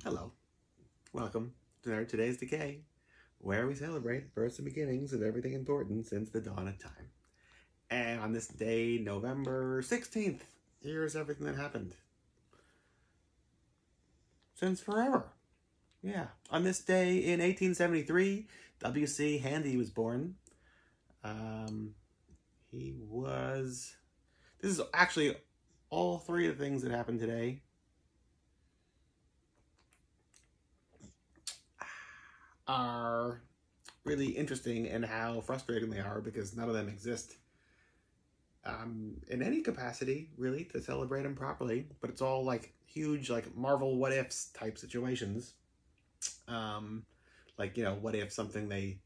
Hello, welcome to today's Decay, where we celebrate the births and beginnings of everything important since the dawn of time. And on this day, November 16th, here's everything that happened. Since forever. Yeah. On this day in 1873, W.C. Handy was born. He was... This is actually all three of the things that happened today are really interesting and how frustrating they are because none of them exist in any capacity, really, to celebrate them properly. But it's all like huge, like Marvel what ifs type situations. Like, you know, what if somebody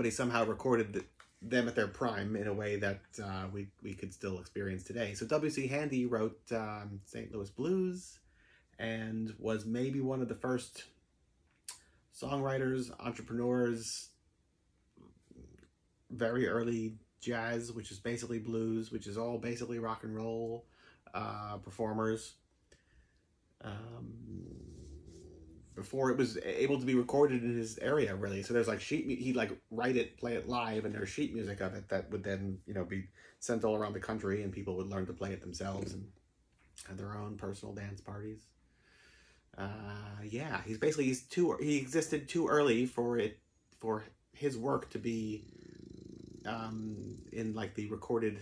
somehow recorded them at their prime in a way that we could still experience today. So W.C. Handy wrote St. Louis Blues and was maybe one of the first songwriters, entrepreneurs, very early jazz, which is basically blues, which is all basically rock and roll, performers. Before it was able to be recorded in his area, really. So there's like he'd like write it, play it live, and there's sheet music of it that would then, you know, be sent all around the country, and people would learn to play it themselves and have their own personal dance parties. Yeah, he existed too early for his work to be in like the recorded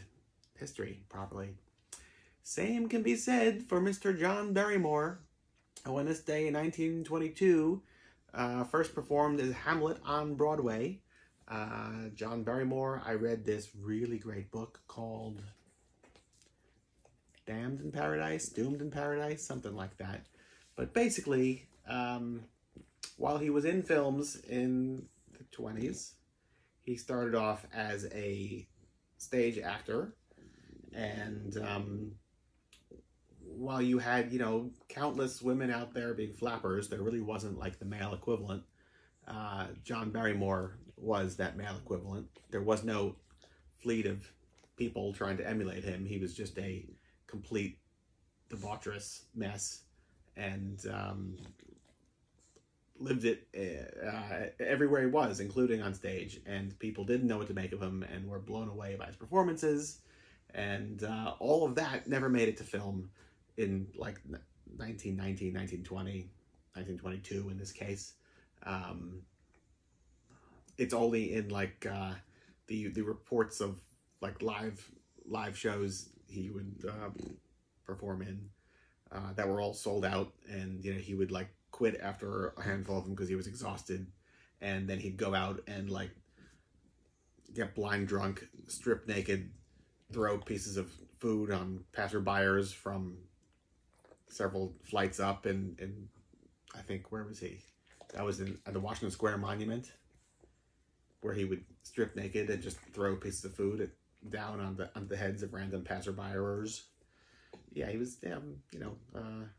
history properly. Same can be said for Mr. John Barrymore, who on this day in 1922 first performed as Hamlet on Broadway. John Barrymore, I read this really great book called Damned in Paradise, Doomed in Paradise, something like that. But basically, while he was in films in the 20s, he started off as a stage actor. And while you had, you know, countless women out there being flappers, there really wasn't like the male equivalent. John Barrymore was that male equivalent. There was no fleet of people trying to emulate him. He was just a complete debaucherous mess. And lived it everywhere he was, including on stage. And people didn't know what to make of him and were blown away by his performances. And all of that never made it to film in like 1919, 1920, 1922 in this case. It's only in like the reports of like live shows he would perform in. That were all sold out, and you know he would like quit after a handful of them because he was exhausted, and then he'd go out and like get blind drunk, strip naked, throw pieces of food on passerbyers from several flights up, and I think where was he? That was at the Washington Square Monument, where he would strip naked and just throw pieces of food down on the heads of random passerbyers. Yeah, he was, you know,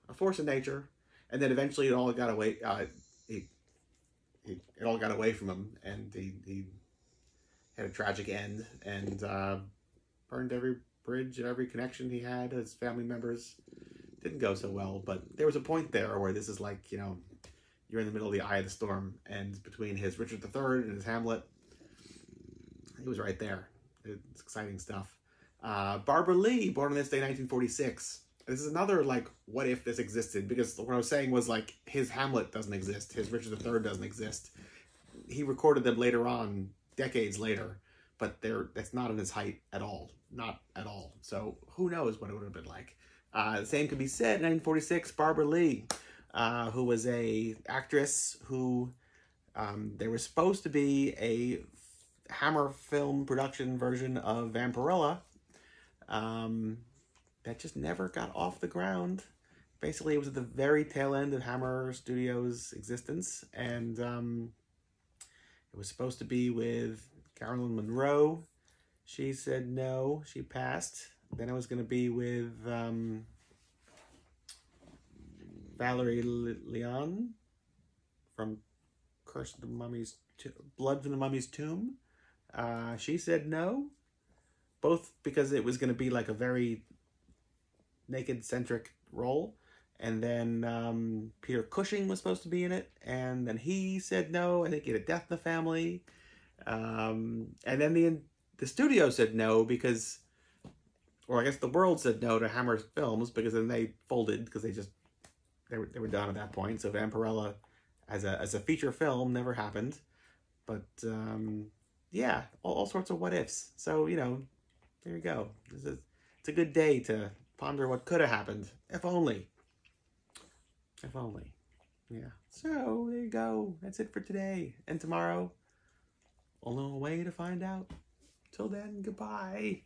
a force of nature, and then eventually it all got away. It all got away from him, and he had a tragic end, and burned every bridge and every connection he had. His family members didn't go so well, but there was a point there where this is like, you know, you're in the middle of the eye of the storm, and between his Richard III and his Hamlet, he was right there. It's exciting stuff. Barbara Lee, born on this day, 1946. This is another, like, what if this existed? Because what I was saying was, like, his Hamlet doesn't exist. His Richard III doesn't exist. He recorded them later on, decades later, but that's not in his height at all. Not at all. So who knows what it would have been like. The same could be said in 1946, Barbara Lee, who was a actress who, there was supposed to be a Hammer film production version of Vampirella, that just never got off the ground. Basically, it was at the very tail end of Hammer Studios' existence, and it was supposed to be with Carolyn Monroe. She said no, she passed. Then it was going to be with Valerie Leon from Curse of the Mummy's Blood from the Mummy's Tomb. She said no, both because it was going to be like a very naked-centric role, And then Peter Cushing was supposed to be in it, and then he said no. I think he had a death in the family. And then the studio said no because, or I guess the world said no to Hammer Films, because then they folded because they were done at that point. So Vampirella as a feature film never happened. But yeah, all sorts of what ifs. So there you go. It's a good day to ponder what could have happened, if only. If only. Yeah. So there you go. That's it for today. And tomorrow, a little way to find out. Till then, goodbye.